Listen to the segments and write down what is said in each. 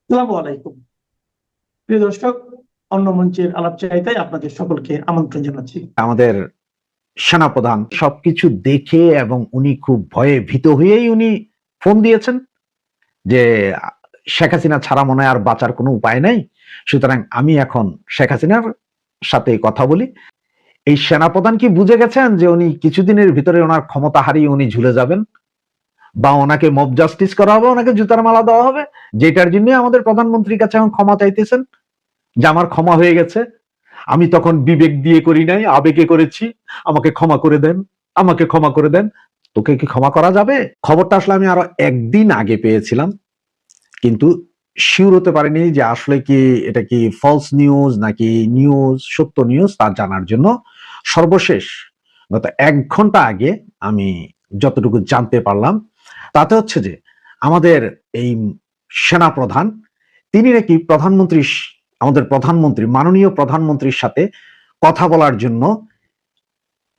আসসালামু আলাইকুম। প্রিয় দর্শক, অন্য মঞ্চের আলাপচারিতায় আপনাদের সকলকে আমন্ত্রণ জানাচ্ছি। আমাদের সেনাপ্রধান সবকিছু দেখে এবং উনি খুব ভয়ে ভীত হয়েই উনি ফোন দিয়েছেন যে শেখ হাসিনা ছাড়া মনে হয় আর বাঁচার কোনো উপায় নাই, সুতরাং আমি এখন শেখ হাসিনার সাথে কথা বলি। এই সেনাপ্রধান কি বুঝে গেছেন যে উনি কিছুদিনের ভিতরে ওনার ক্ষমতা হারিয়ে উনি ঝুলে যাবেন, বা ওনাকে মব জাস্টিস করা হবে, ওনাকে জুতার মালা দেওয়া হবে, যেটার জন্য আমাদের প্রধানমন্ত্রীর কাছে এখন ক্ষমা চাইতেছেন যে আমার ক্ষমা হয়ে গেছে, আমি তখন বিবেক দিয়ে করি নাই, আবেগে করেছি, আমাকে ক্ষমা করে দেন, আমাকে ক্ষমা করে দেন। তোকে কি ক্ষমা করা যাবে? খবরটা আসলে আমি আরো একদিন আগে পেয়েছিলাম, কিন্তু শিওর হতে পারিনি যে আসলে কি এটা কি ফলস নিউজ নাকি নিউজ, সত্য নিউজ তা জানার জন্য সর্বশেষ গত 1 ঘন্টা আগে আমি যতটুকু জানতে পারলাম তাতে হচ্ছে যে আমাদের এই সেনা প্রধান তিনি নাকি আমাদের প্রধানমন্ত্রী, মাননীয় প্রধানমন্ত্রীর সাথে কথা বলার জন্য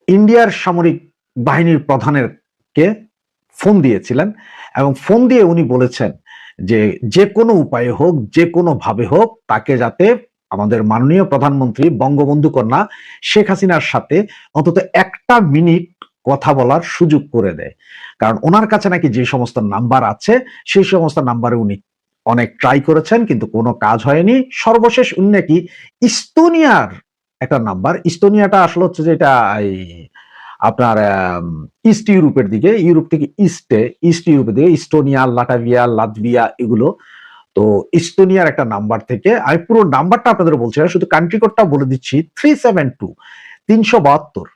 ইন্ডিয়ার সামরিক বাহিনীর প্রধানের কে ফোন দিয়েছিলেন, এবং ফোন দিয়ে উনি বলেছেন যে যে কোনো উপায়ে হোক, যে কোনো ভাবে হোক, তাকে যাতে আমাদের মাননীয় প্রধানমন্ত্রী বঙ্গবন্ধু কন্যা শেখ হাসিনার সাথে অন্তত 1টা মিনিট কথা বলার সুযোগ করে দেয়। কারণ ওনার কাছে নাকি যে সমস্ত নাম্বার আছে সেই সমস্ত নাম্বারে উনি অনেক ট্রাই করেছেন, কিন্তু কোনো কাজ হয়নি। সর্বশেষ উনি নাকি ইস্তোনিয়ার একটা নাম্বার, ইস্তোনিয়াটা আসলে হচ্ছে যে এটা এই আপনার ইস্ট ইউরোপের দিকে, ইউরোপ থেকে ইস্ট ইউরোপের দিকে, ইস্টোনিয়া, লাটাভিয়া, লাতভিয়া এগুলো। তো ইস্তোনিয়ার একটা নাম্বার থেকে, আমি পুরো নাম্বারটা আপনাদের বলছি না, শুধু কান্ট্রি কোডটা বলে দিচ্ছি, 372 372।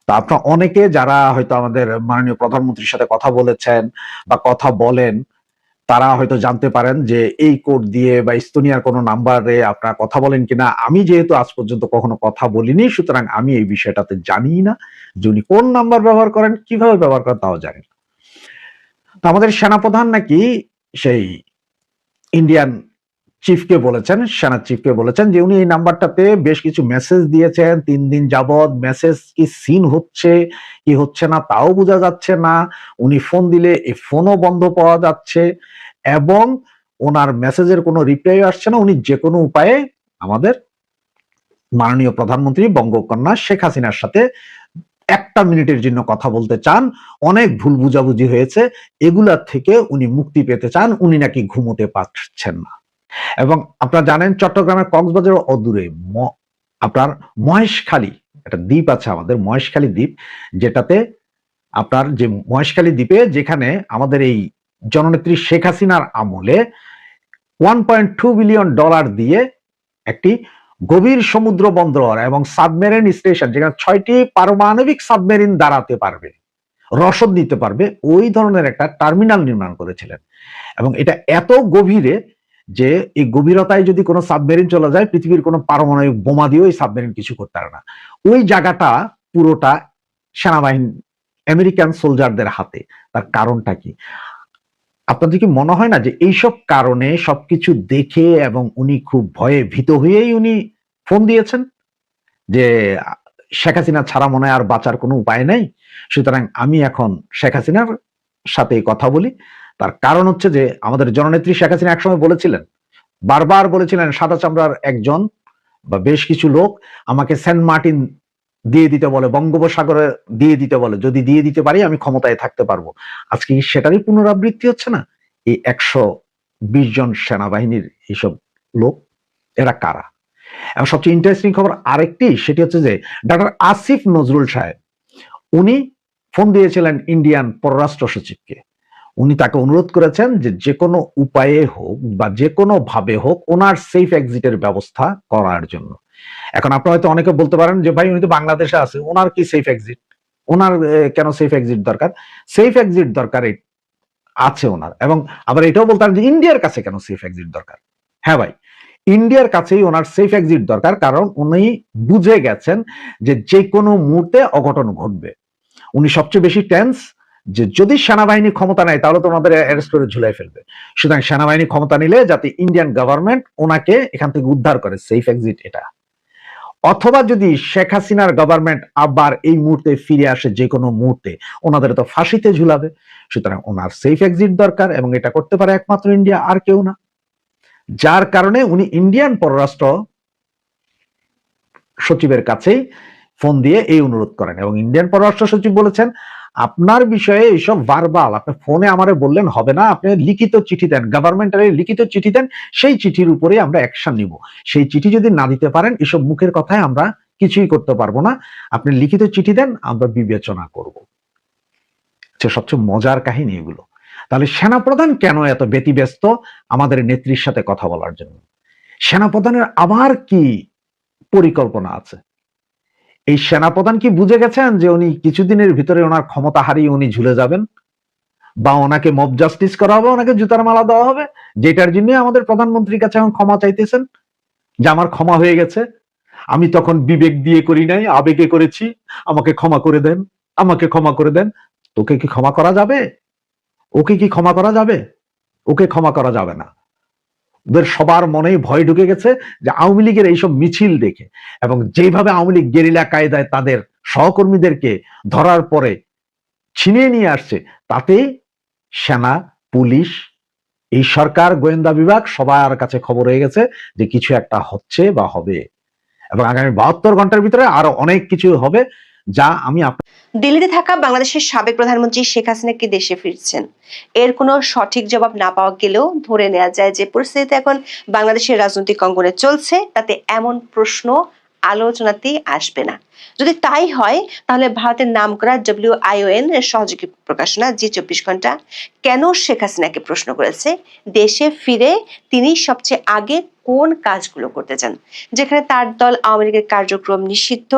তো আপনার অনেকে যারা হয়তো আমাদের মাননীয় প্রধানমন্ত্রীর সাথে কথা বলেছেন বা কথা বলেন, তারা হয়তো জানতে পারেন যে এই কোড দিয়ে বা ইস্তোনিয়ার কোনো নাম্বারে আপনারা কথা বলেন কিনা। আমি যেহেতু আজ পর্যন্ত কখনো কথা বলিনি, সুতরাং আমি এই বিষয়টাতে জানি না যে উনি কোন নাম্বার ব্যবহার করেন, কিভাবে ব্যবহার করেন তাও জানি না। তো আমাদের সেনাপ্রধান নাকি সেই ইন্ডিয়ান চিফকে বলেছেন, সেনা চিফকে বলেছেন যে উনি এই নাম্বারটাতে বেশ কিছু মেসেজ দিয়েছেন, 3 দিন যাবৎ মেসেজ কি সিন হচ্ছে কি হচ্ছে না তাও বোঝা যাচ্ছে না। উনি ফোন দিলে এই ফোনও বন্ধ পাওয়া যাচ্ছে, এবং ওনার মেসেজের কোনো রিপ্লাই আসছে না। উনি যে কোনো উপায়ে আমাদের মাননীয় প্রধানমন্ত্রী বঙ্গকন্যা শেখ হাসিনার সাথে 1টা মিনিটের জন্য কথা বলতে চান। অনেক ভুল বুঝাবুঝি হয়েছে, এগুলা থেকে উনি মুক্তি পেতে চান। উনি নাকি ঘুমোতে পারছেন না। এবং আপনারা জানেন চট্টগ্রামের কক্সবাজার অদূরে আপনার মহেশখালী একটা দ্বীপ আছে, আমাদের মহেশখালী দ্বীপ, যেটাতে আপনার যে মহেশখালী দ্বীপে যেখানে আমাদের এই জননেত্রী শেখ হাসিনার আমলে $1.2 বিলিয়ন দিয়ে একটি গভীর সমুদ্র বন্দর এবং সাবমেরিন স্টেশন, যেখানে 6টি পারমাণবিক সাবমেরিন দাঁড়াতে পারবে, রসদ নিতে পারবে, ওই ধরনের একটা টার্মিনাল নির্মাণ করেছিলেন। এবং এটা এত গভীরে যে এই গভীরতায় যদি কোনো সাবমেরিন চলে যায়, পৃথিবীর কোনো পারমাণবিক বোমা দিয়েও এই সাবমেরিন কিছু করতে পারে না। ওই জায়গাটা পুরোটা সেনাবাহিনী, আমেরিকান সোলজারদের হাতে। তার কারণটা কি? আপনাদের কি মনে হয় না যে এইসব কারণে সবকিছু দেখে এবং উনি খুব ভয়ে ভীত হয়েই উনি ফোন দিয়েছেন যে শেখ হাসিনা ছাড়া মনে হয় আর বাঁচার কোনো উপায় নাই, সুতরাং আমি এখন শেখ হাসিনার সাথে কথা বলি। তার কারণ হচ্ছে যে আমাদের জননেত্রী শেখ হাসিনা একসময় বলেছিলেন, বারবার বলেছিলেন, সাদা চামড়ার একজন বা বেশ কিছু লোক আমাকে সেন্ট মার্টিন দিয়ে দিতে বলে, বঙ্গোপসাগরে দিয়ে দিতে বলে, যদি দিয়ে দিতে পারি আমি ক্ষমতায় থাকতে পারবো। আজকে সেটারই পুনরাবৃত্তি হচ্ছে না। এই 120 জন সেনাবাহিনীর এইসব লোক, এরা কারা? এবং সবচেয়ে ইন্টারেস্টিং খবর আরেকটি, সেটি হচ্ছে যে ডক্টর আসিফ নজরুল সাহেব, উনি ফোন দিয়েছিলেন ইন্ডিয়ান পররাষ্ট্র সচিবকে। উনি তাকে অনুরোধ করেছেন যে যে কোনো উপায়ে হোক বা যে কোনো ভাবে হোক ওনার সেফ এক্সিটের ব্যবস্থা করার জন্য। এখন আপনারা হয়তো অনেকে বলতে পারেন যে ভাই উনি তো বাংলাদেশে আছে, ওনার কি সেফ এক্সিট, ওনার কেন সেফ এক্সিট দরকার? সেফ এক্সিট দরকার আছে ওনার, এবং আবার এটাও বলতে পারেন যে ইন্ডিয়ার কাছে কেন সেফ এক্সিট দরকার? হ্যাঁ ভাই, ইন্ডিয়ার কাছেই ওনার সেফ এক্সিট দরকার, কারণ উনি বুঝে গেছেন যে যে কোনো মুহূর্তে অঘটন ঘটবে। উনি সবচেয়ে বেশি টেন্স যে যদি সেনাবাহিনী ক্ষমতা নেয় তাহলে তো ওনাদের অ্যারেস্ট করে ঝুলাই ফেলবে। সুতরাং সেনাবাহিনী ক্ষমতা নিলে যাতে ইন্ডিয়ান গভর্নমেন্ট ওনাকে এখান থেকে উদ্ধার করে, সেফ এক্সিট এটা। অথবা যদি শেখ হাসিনার গভর্নমেন্ট আবার এই মুহূর্তে ফিরে আসে, যে কোনো মুহূর্তে ওনাদের তো ফাঁসিতে ঝুলাবে। সুতরাং ওনার সেফ এক্সিট দরকার, এবং এটা করতে পারে একমাত্র ইন্ডিয়া, আর কেউ না। যার কারণে উনি ইন্ডিয়ান পররাষ্ট্র সচিবের কাছেই ফোন দিয়ে এই অনুরোধ করেন এবং ইন্ডিয়ান পররাষ্ট্র সচিব বলেছেন, আপনার বিষয়ে এইসব ভার্বাল আপনি ফোনে আমারে বললেন হবে না, আপনি লিখিত চিঠি দেন, গভর্নমেন্টালি লিখিত চিঠি দেন, সেই চিঠির উপরে আমরা অ্যাকশন নিব। সেই চিঠি যদি না দিতে পারেন, এসব মুখের কথায় আমরা কিছুই করতে পারবো না, আপনি লিখিত চিঠি দেন, আমরা বিবেচনা করব। সবচেয়ে মজার কাহিনী এগুলো। তাহলে সেনাপ্রধান কেন এত ব্যতিব্যস্ত আমাদের নেত্রীর সাথে কথা বলার জন্য? সেনাপ্রধানের আবার কি পরিকল্পনা আছে? এই সেনাপ্রধান কি বুঝে গেছেন যে উনি কিছুদিনের ভিতরে ওনার ক্ষমতা হারিয়ে উনি ঝুলে যাবেন, বা ওনাকে মব জাস্টিস করা হবে, ওনাকে জুতার মালা দেওয়া হবে, যেটার জন্য আমাদের প্রধানমন্ত্রীর কাছে এখন ক্ষমা চাইতেছেন যে আমার ক্ষমা হয়ে গেছে, আমি তখন বিবেক দিয়ে করি নাই, আবেগে করেছি, আমাকে ক্ষমা করে দেন, আমাকে ক্ষমা করে দেন। তোকে কি ক্ষমা করা যাবে? ওকে কি ক্ষমা করা যাবে? ওকে ক্ষমা করা যাবে না। ওদের সবার মনেই ভয় ঢুকে গেছে যে আওয়ামী লীগের এইসব মিছিল দেখে এবং যেভাবে আওয়ামী লীগ গেরিলা কায়দায় তাদের সহকর্মীদেরকে ধরার পরে ছিনিয়ে নিয়ে আসছে, তাতে সেনা, পুলিশ, এই সরকার, গোয়েন্দা বিভাগ সবার কাছে খবর হয়ে গেছে যে কিছু একটা হচ্ছে বা হবে, এবং আগামী 72 ঘন্টার ভিতরে আরো অনেক কিছু হবে, যা আমি দিল্লিতে থাকা বাংলাদেশের সাবেক প্রধানমন্ত্রী শেখ হাসিনা কি দেশে ফিরছেন? এর কোনো সঠিক জবাব না পাওয়া গেলেও ধরে নেওয়া যায় যে পরিস্থিতিতে এখন বাংলাদেশের রাজনৈতিক অঙ্গনে চলছে, তাতে এমন প্রশ্ন আলোচনাতেই আসবে না। যদি তাই হয়, তাহলে ভারতের নামকরা WION এর সহযোগী প্রকাশনা জি24 ঘন্টা কেন শেখ হাসিনাকে প্রশ্ন করেছে দেশে ফিরে তিনি সবচেয়ে আগে কোন কাজগুলো করতে চান, যেখানে তার দল আওয়ামী লীগের কার্যক্রম নিষিদ্ধ,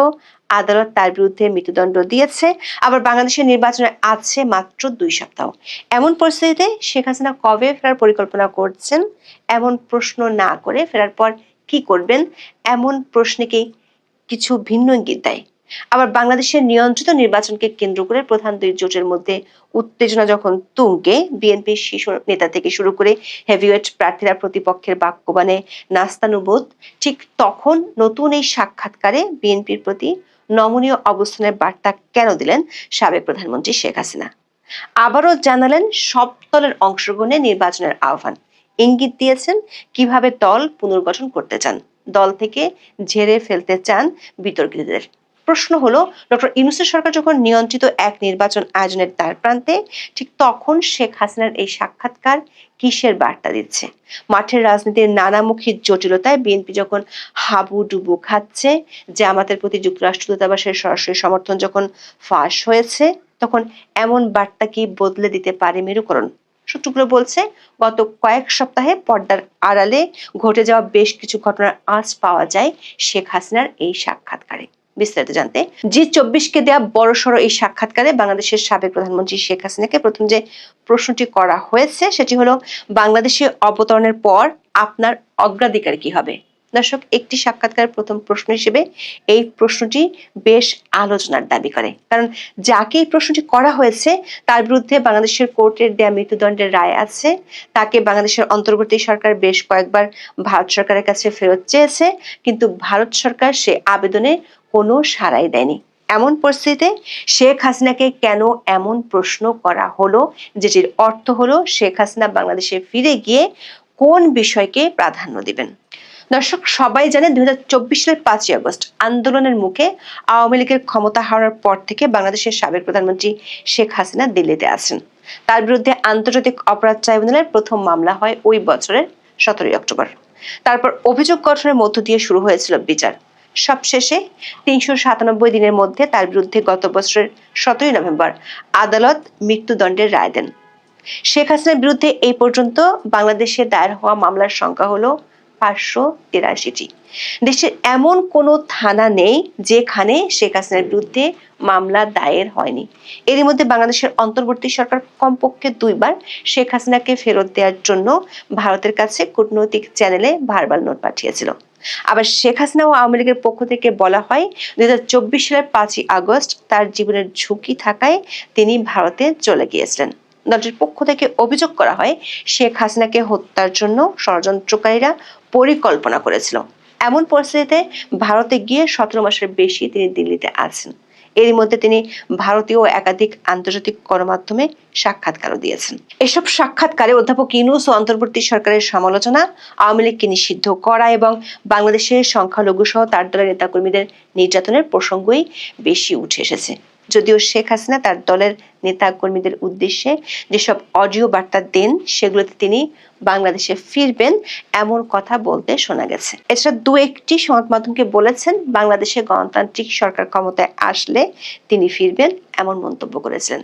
আদালত তার বিরুদ্ধে মৃত্যুদণ্ড দিয়েছে, আবার বাংলাদেশের নির্বাচনে আছে মাত্র 2 সপ্তাহ। এমন পরিস্থিতিতে শেখ হাসিনা কবে ফেরার পরিকল্পনা করছেন? এমন প্রশ্ন না করে ফেরার পর কি করবেন, এমন প্রশ্নকে কিছু ভিন্ন ইঙ্গিত দেয়। আবার বাংলাদেশের নিয়ন্ত্রিত নির্বাচনকে কেন্দ্র করে প্রধান দুই জোটের মধ্যে উত্তেজনা যখন তুঙ্গে, বিএনপি শীর্ষ নেতা থেকে শুরু করে হেভিওয়েট প্রার্থীরা প্রতিপক্ষের বাক্যবাণে নাস্তানুবোধ, ঠিক তখন নতুন এই সাক্ষাৎকারে বিএনপির প্রতি নমনীয় অবস্থানের বার্তা কেন দিলেন সাবেক প্রধানমন্ত্রী শেখ হাসিনা? আবারও জানালেন সব দলের অংশগ্রহণে নির্বাচনের আহ্বান, ইঙ্গিত দিয়েছেন কিভাবে দল পুনর্গঠন করতে চান, দল থেকে ঝেড়ে ফেলতে চান বিতর্কিতদের। প্রশ্ন হলো, ডক্টর ইউনূসের সরকার যখন নিয়ন্ত্রিত এক নির্বাচন আয়োজনের দ্বার প্রান্তে, ঠিক তখন শেখ হাসিনার এই সাক্ষাৎকার কিসের বার্তা দিচ্ছে? মাঠের রাজনীতির নানামুখী জটিলতায় বিএনপি যখন হাবুডুবু খাচ্ছে, জামাতের প্রতি যুক্তরাষ্ট্র দূতাবাসের সরাসরি সমর্থন যখন ফাঁস হয়েছে, তখন এমন বার্তা কি বদলে দিতে পারে মেরুকরণ? সূত্রগুলো বলছে, গত কয়েক সপ্তাহে পর্দার আড়ালে ঘটে যাওয়া বেশ কিছু ঘটনার আঁচ পাওয়া যায় শেখ হাসিনার এই সাক্ষাৎকারে। বিস্তারিত জানতে জি24কে দেয়া বড়সড় এই সাক্ষাৎকারে বাংলাদেশের সাবেক প্রধানমন্ত্রী শেখ হাসিনাকে প্রথম যে প্রশ্নটি করা হয়েছে সেটি হলো, বাংলাদেশে অবতরণের পর আপনার অগ্রাধিকার কি হবে? দর্শক, একটি সাক্ষাৎকারের প্রথম প্রশ্ন হিসেবে এই প্রশ্নটি বেশ আলোচনার দাবি করে, কারণ যাকে এই প্রশ্নটি করা হয়েছে তার বিরুদ্ধে বাংলাদেশের কোর্টের দেয়া মৃত্যুদণ্ডের রায় আছে, তাকে বাংলাদেশের অন্তর্বর্তী সরকার বেশ কয়েকবার ভারত সরকারের কাছে ফেরত চেয়েছে, কিন্তু ভারত সরকার সে আবেদনে কোনো সাড়াই দেয়নি। এমন পরিস্থিতিতে শেখ হাসিনাকে কেন এমন প্রশ্ন করা হলো, যেটির অর্থ হলো শেখ হাসিনা বাংলাদেশে ফিরে গিয়ে কোন বিষয়কে প্রাধান্য দিবেন? দর্শক, সবাই জানে 2024 সালের 5ই আগস্ট আন্দোলনের মুখে আওয়ামী লীগের ক্ষমতা হারানোর পর থেকে বাংলাদেশের সাবেক প্রধানমন্ত্রী শেখ হাসিনা দিল্লিতে আছেন। তার বিরুদ্ধে আন্তর্জাতিক অপরাধ ট্রাইব্যুনালের প্রথম মামলা হয় ওই বছরের 17ই অক্টোবর। তারপর অভিযোগ গঠনের মধ্য দিয়ে শুরু হয়েছিল বিচার। সবশেষে 397 দিনের মধ্যে তার বিরুদ্ধে গত বছরের 17ই নভেম্বর আদালত মৃত্যুদণ্ডের রায় দেন। শেখ হাসিনার বিরুদ্ধে এই পর্যন্ত বাংলাদেশে দায়ের হওয়া মামলার সংখ্যা হলো 583টি। দেশের এমন কোনো থানা নেই যেখানে শেখ হাসিনার বিরুদ্ধে মামলা দায়ের হয়নি। এরই মধ্যে বাংলাদেশের অন্তর্বর্তী সরকার কমপক্ষে 2 বার শেখ হাসিনাকে ফেরত দেওয়ার জন্য ভারতের কাছে কূটনৈতিক চ্যানেলে ভার্বাল নোট পাঠিয়েছিল। আবার শেখ হাসিনা ও আওয়ামী লীগের পক্ষ থেকে বলা হয়, 2024 সালের 5ই আগস্ট তার জীবনের ঝুঁকি থাকায় তিনি ভারতে চলে গিয়েছিলেন। দলটির পক্ষ থেকে অভিযোগ করা হয়, শেখ হাসিনাকে হত্যার জন্য ষড়যন্ত্রকারীরা পরিকল্পনা করেছিল। এমন পরিস্থিতিতে ভারতে গিয়ে 17 মাসের বেশি তিনি দিল্লিতে আছেন। এরই মধ্যে তিনি ভারতীয় ও একাধিক আন্তর্জাতিক গণমাধ্যমে সাক্ষাৎকারও দিয়েছেন। এসব সাক্ষাৎকারে অধ্যাপক ইউনূস ও অন্তর্বর্তী সরকারের সমালোচনা, আওয়ামী লীগকে নিষিদ্ধ করা এবং বাংলাদেশের সংখ্যালঘু সহ তার দলের নেতাকর্মীদের নির্যাতনের প্রসঙ্গই বেশি উঠে এসেছে। যদিও শেখ হাসিনা তার দলের নেতা কর্মীদের উদ্দেশ্যে যেসব অডিও বার্তা দেন সেগুলোতে তিনি বাংলাদেশে ফিরবেন এমন কথা বলতে শোনা গেছে। এছাড়া দু একটি সংবাদ মাধ্যমকে বলেছেন বাংলাদেশে গণতান্ত্রিক সরকার ক্ষমতায় আসলে তিনি ফিরবেন এমন মন্তব্য করেছিলেন।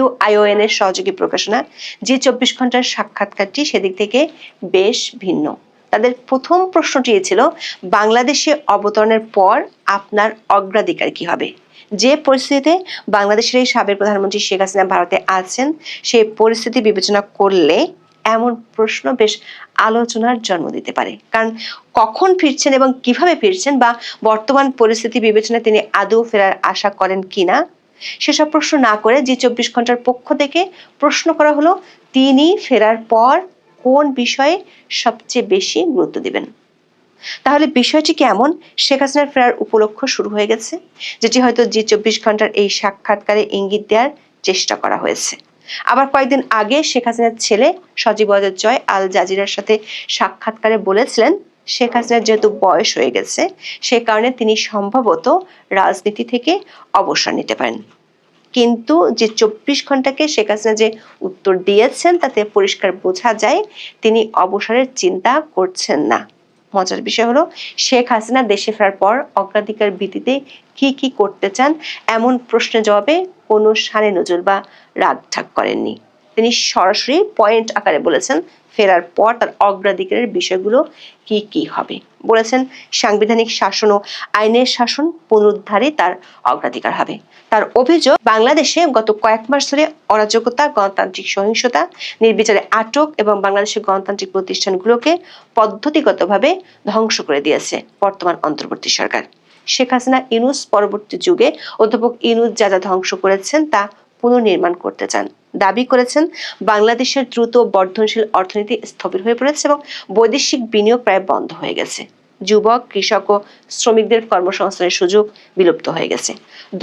WION এর সহযোগী প্রকাশনা যে 24 ঘন্টার সাক্ষাৎকারটি সেদিক থেকে বেশ ভিন্ন। তাদের প্রথম প্রশ্নটি ছিল, বাংলাদেশে অবতরণের পর আপনার অগ্রাধিকার কি হবে? যে পরিস্থিতিতে বাংলাদেশের এই সাবেক প্রধানমন্ত্রী শেখ হাসিনা ভারতে আছেন, সেই পরিস্থিতি বিবেচনা করলে এমন প্রশ্ন বেশ আলোচনার জন্ম দিতে পারে। কারণ কখন ফিরছেন এবং কিভাবে ফিরছেন বা বর্তমান পরিস্থিতি বিবেচনায় তিনি আদৌ ফেরার আশা করেন কিনা সেসব প্রশ্ন না করে G24 ঘন্টার পক্ষ থেকে প্রশ্ন করা হলো তিনি ফেরার পর কোন বিষয়ে সবচেয়ে বেশি গুরুত্ব দিবেন। তাহলে বিষয়টি কেমন? শেখ হাসিনার ফেরার উপলক্ষ শুরু হয়ে গেছে, যেটি হয়তো G24 ঘন্টার এই সাক্ষাৎকারে ইঙ্গিত দেওয়ার চেষ্টা করা হয়েছে। আবার কয়েকদিন আগে শেখ হাসিনার ছেলে সজীব জয় আল জাজিরার সাথে সাক্ষাৎকারে বলেছিলেন শেখ হাসিনার যেহেতু বয়স হয়ে গেছে সে কারণে তিনি সম্ভবত রাজনীতি থেকে অবসর নিতে পারেন। কিন্তু যে 24 ঘন্টাকে শেখ হাসিনা যে উত্তর দিয়েছেন তাতে পরিষ্কার বোঝা যায় তিনি অবসরের চিন্তা করছেন না। মজার বিষয় হলো শেখ হাসিনা দেশে ফেরার পর অগ্রাধিকার ভিত্তিতে কি করতে চান এমন প্রশ্নের জবাবে কোনো সানে নজর বা রাগ ঠাক করেননি। তিনি সরাসরি পয়েন্ট আকারে বলেছেন ফেরার পর তার অগ্রাধিকারের বিষয়গুলো কি হবে। বলেছেন সাংবিধানিক শাসন ও আইনের শাসন পুনরুদ্ধারে তার অগ্রাধিকার হবে। তার অভিযোগ বাংলাদেশে গত কয়েক মাস ধরে অরাজকতা, গণতান্ত্রিক সহিংসতা, নির্বিচারে আটক এবং বাংলাদেশের গণতান্ত্রিক প্রতিষ্ঠানগুলোকে পদ্ধতিগতভাবে ধ্বংস করে দিয়েছে বর্তমান অন্তর্বর্তী সরকার। শেখ হাসিনা ইউনূস পরবর্তী যুগে অধ্যাপক ইউনূস যা ধ্বংস করেছেন তা পুনর্নির্মাণ করতে চান। দাবি করেছেন বাংলাদেশের দ্রুত বর্ধনশীল অর্থনীতি স্থবির হয়ে পড়েছে এবং বৈদেশিক বিনিয়োগ প্রায় বন্ধ হয়ে গেছে। যুবক, কৃষক ও শ্রমিকদের কর্মসংস্থানের সুযোগ বিলুপ্ত হয়ে গেছে।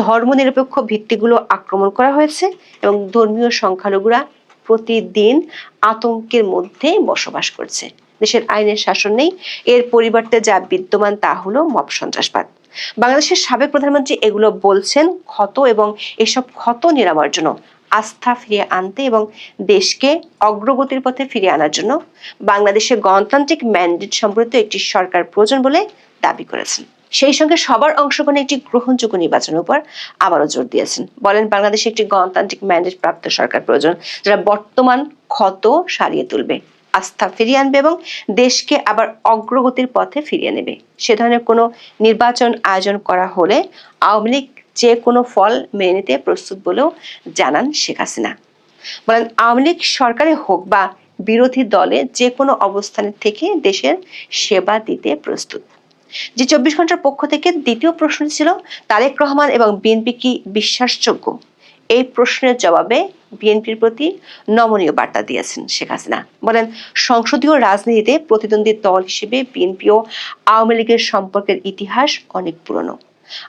ধর্মনিরপেক্ষ ভিত্তিগুলো আক্রমণ করা হয়েছে এবং ধর্মীয় সংখ্যালঘুরা প্রতিদিন আতঙ্কের মধ্যে বসবাস করছে। দেশের আইনের শাসন নেই, এর পরিবর্তে যা বিদ্যমান তা হলো মব সন্ত্রাসবাদ। বাংলাদেশের সাবেক প্রধানমন্ত্রী এগুলো বলছেন ক্ষত এবং এসব ক্ষত নিরাময়ের জন্য আস্থা ফিরিয়ে আনতে এবং দেশকে অগ্রগতির পথে ফিরিয়ে আনার জন্য বাংলাদেশে গণতান্ত্রিক ম্যান্ডেট সম্পর্কিত একটি সরকার প্রয়োজন বলে দাবি করেছেন। সেই সঙ্গে সবার অংশগ্রহণে একটি গ্রহণযোগ্য নির্বাচনের উপর আবারও জোর দিয়েছেন। বলেন বাংলাদেশে একটি গণতান্ত্রিক ম্যান্ডেট প্রাপ্ত সরকার প্রয়োজন যারা বর্তমান ক্ষত সারিয়ে তুলবে, আস্থা ফিরিয়ে আনবে এবং দেশকে আবার অগ্রগতির পথে ফিরিয়ে নেবে। সে ধরনের কোনো নির্বাচন আয়োজন করা হলে আওয়ামী লীগ যে কোনো ফল মেনে নিতে প্রস্তুত বলেও জানান শেখ হাসিনা। বলেন আওয়ামী লীগ সরকারে হোক বা বিরোধী দলে যে কোনো অবস্থানের থেকে দেশের সেবা দিতে প্রস্তুত। G24 ঘন্টার পক্ষ থেকে দ্বিতীয় প্রশ্নটি ছিল তারেক রহমান এবং বিএনপি কি বিশ্বাসযোগ্য? এই প্রশ্নের জবাবে বিএনপির প্রতি নমনীয় বার্তা দিয়েছেন শেখ হাসিনা। বলেন সংসদীয় রাজনীতিতে প্রতিদ্বন্দ্বী দল হিসেবে বিএনপি ও আওয়ামী লীগের সম্পর্কের ইতিহাস অনেক পুরনো।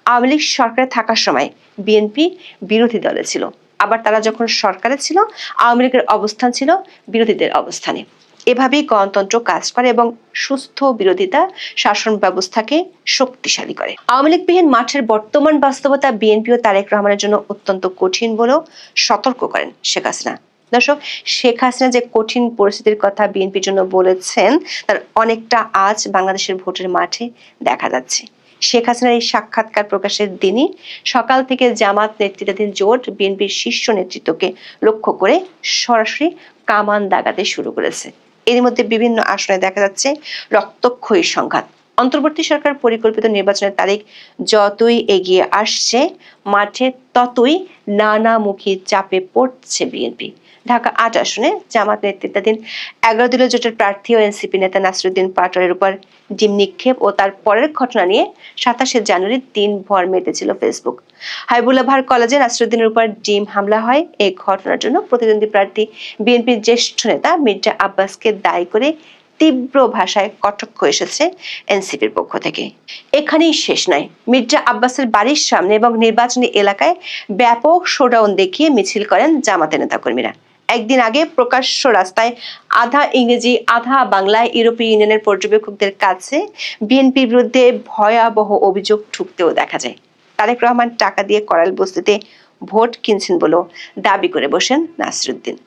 আওয়ামী লীগ সরকারে থাকার সময় বিএনপি বিরোধী দলে ছিল, আবার তারা যখন সরকারে ছিল আওয়ামী লীগের অবস্থান ছিল বিরোধীদের অবস্থানে। এভাবেই গণতন্ত্র কাজ করে এবং সুস্থ বিরোধিতা শাসন ব্যবস্থাকে শক্তিশালী করে। আওয়ামী লীগবিহীন মাঠের বর্তমান বাস্তবতা বিএনপি ও তারেক রহমানের জন্য অত্যন্ত কঠিন বলেও সতর্ক করেন শেখ হাসিনা। দর্শক, শেখ হাসিনা যে কঠিন পরিস্থিতির কথা বিএনপির জন্য বলেছেন তার অনেকটা আজ বাংলাদেশের ভোটের মাঠে দেখা যাচ্ছে। শেখ হাসিনার এই সাক্ষাৎকার প্রকাশের দিনই সকাল থেকে জামাত নেতৃত্বাধীন জোট বিএনপির শীর্ষ নেতৃত্বকে লক্ষ্য করে সরাসরি কামান দাগাতে শুরু করেছে। এর মধ্যে বিভিন্ন আসনে দেখা যাচ্ছে রক্তক্ষয়ী সংঘাত। অন্তর্বর্তী সরকার পরিকল্পিত নির্বাচনের তারিখ যতই এগিয়ে আসছে মাঠে ততই নানামুখী চাপে পড়ছে বিএনপি। ঢাকা ৮ আসনে জামাত নেতৃত্বাধীন 11 দলীয় জোটের প্রার্থী ও এনসিপি নেতা নাসিরুদ্দিন পাটোয়ারির উপর ডিম নিক্ষেপ ও তার পরের ঘটনা নিয়ে 27 জানুয়ারি দিনভর মেতেছিল ফেসবুক। হাবিবুল্লাহ কলেজে নাসিরুদ্দিনের উপর ডিম হামলা হয়। এই ঘটনার জন্য প্রতিদ্বন্দ্বী প্রার্থী বিএনপির জ্যেষ্ঠ নেতা মির্জা আব্বাসকে দায়ী করে তীব্র ভাষায় কটাক্ষ এসেছে এনসিপির পক্ষ থেকে। এখানেই শেষ নয়, মির্জা আব্বাসের বাড়ির সামনে এবং নির্বাচনী এলাকায় ব্যাপক শোডাউন দেখিয়ে মিছিল করেন জামাতের নেতাকর্মীরা। একদিন আগে প্রকাশ্য রাস্তায় আধা ইংরেজি আধা বাংলায় ইউরোপীয় ইউনিয়নের পর্যবেক্ষকদের কাছে বিএনপির বিরুদ্ধে ভয়াবহ অভিযোগ ঠুকতেও দেখা যায়। তারেক রহমান টাকা দিয়ে করাল বস্তিতে ভোট কিনছেন বলেও দাবি করে বসেন নাসিরুদ্দিন।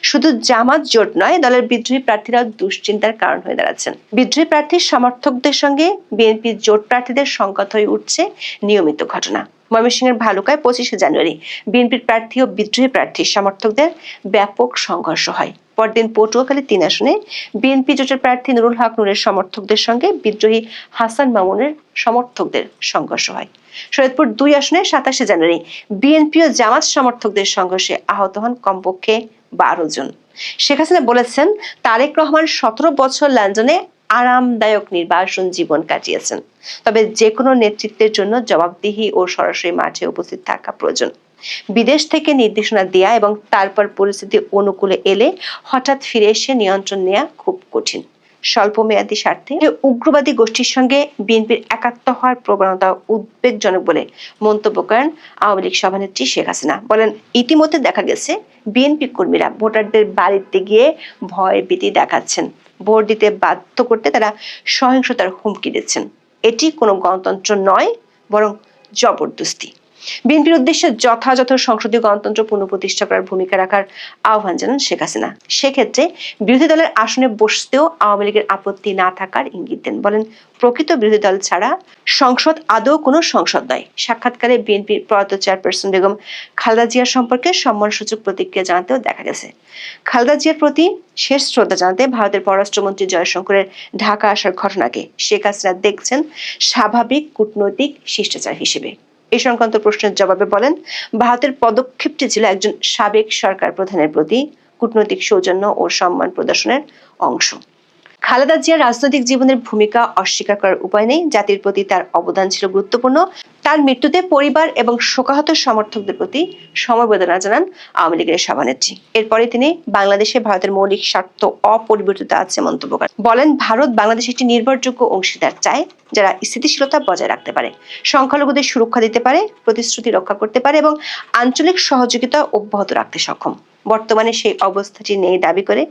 শুধু জামাত জোট নয়, দলের বিদ্রোহী প্রার্থীরাও দুশ্চিন্তার কারণ হয়ে দাঁড়াচ্ছেন। বিদ্রোহী প্রার্থীর সমর্থকদের সঙ্গে বিএনপির জোট প্রার্থীদের সংঘাত হয়ে উঠছে নিয়মিত ঘটনা। ময়মনসিংহের ভালুকায় 25শে জানুয়ারি বিএনপির প্রার্থী ও বিদ্রোহী প্রার্থীর সমর্থকদের ব্যাপক সংঘর্ষ হয়। পরদিন পটুয়াখালী 3 আসনে বিএনপি জোটের প্রার্থী নুরুল হক নূরের সমর্থকদের সঙ্গে বিদ্রোহী হাসান মামুনের সমর্থকদের সংঘর্ষ হয়। শরীয়তপুর 2 আসনে 27শে জানুয়ারি বিএনপি ও জামাত সমর্থকদের সংঘর্ষে আহত হন কমপক্ষে 12 জন। শেখ হাসিনা বলেছেন, তারেক রহমান 17 বছর লন্ডনে আরামদায়ক নির্বাসন জীবন কাটিয়েছেন। তবে যে কোনো নেতৃত্বের জন্য জবাবদিহি ও সরাসরি মাঠে উপস্থিত থাকা প্রয়োজন। বিদেশ থেকে নির্দেশনা দেয়া এবং তারপর পরিস্থিতি অনুকূলে এলে হঠাৎ ফিরে এসে নিয়ন্ত্রণ নেওয়া খুব কঠিন। স্বল্প মেয়াদী স্বার্থে উগ্রবাদী গোষ্ঠীর সঙ্গে বিএনপির একাত্ম হওয়ার প্রবণতা উদ্বেগজনক বলে মন্তব্য করেন আওয়ামী লীগ সভানেত্রী শেখ হাসিনা। বলেন, ইতিমধ্যে দেখা গেছে বিএনপি কর্মীরা ভোটারদের বাড়িতে গিয়ে ভয় ভীতি দেখাচ্ছেন। ভোট দিতে বাধ্য করতে তারা সহিংসতার হুমকি দিচ্ছেন। এটি কোনো গণতন্ত্র নয়, বরং জবরদস্তি। বিএনপির উদ্দেশ্যে যথাযথ সংসদীয় গণতন্ত্র পুনঃপ্রতিষ্ঠা করার ভূমিকা রাখার আহ্বান জানান শেখ হাসিনা। সেক্ষেত্রে বিরোধী দলের আসনে বসতেও আওয়ামী লীগের আপত্তি না থাকার ইঙ্গিত দেন। বলেন, প্রকৃত বিরোধী দল ছাড়া সংসদ আদৌ কোনো সংসদ নয়। সাক্ষাৎকারে বিএনপির প্রয়াত চেয়ারপারসন বেগম খালেদা জিয়া সম্পর্কে সম্মানসূচক প্রতিক্রিয়া জানাতেও দেখা গেছে। খালেদা জিয়ার প্রতি শেষ শ্রদ্ধা জানাতে ভারতের পররাষ্ট্রমন্ত্রী জয়শঙ্করের ঢাকা আসার ঘটনাকে শেখ হাসিনা দেখছেন স্বাভাবিক কূটনৈতিক শিষ্টাচার হিসেবে। এই সংক্রান্ত প্রশ্নের জবাবে বলেন, ভারতের পদক্ষেপটি ছিল একজন সাবেক সরকার প্রধানের প্রতি কূটনৈতিক সৌজন্য ও সম্মান প্রদর্শনের অংশ। খালেদা জিয়ার রাজনৈতিক জীবনের ভূমিকা অস্বীকার করার উপায় নেই। জাতির প্রতি তার অবদান ছিল গুরুত্বপূর্ণ। তার মৃত্যুতে পরিবার এবং শোকাহত সমর্থকদের প্রতি সমবেদনা জানান আওয়ামী লীগের সভানেত্রী। এরপরে তিনি বাংলাদেশে ভারতের মৌলিক স্বার্থ অপরিবর্তিত আছে মন্তব্য করেন। বলেন, ভারত বাংলাদেশে একটি নির্ভরযোগ্য অংশীদার চায়, যারা স্থিতিশীলতা বজায় রাখতে পারে, সংখ্যালঘুদের সুরক্ষা দিতে পারে, প্রতিশ্রুতি রক্ষা করতে পারে এবং আঞ্চলিক সহযোগিতা অব্যাহত রাখতে সক্ষম। বর্তমানে সেই অবস্থাটি নেই দাবি করে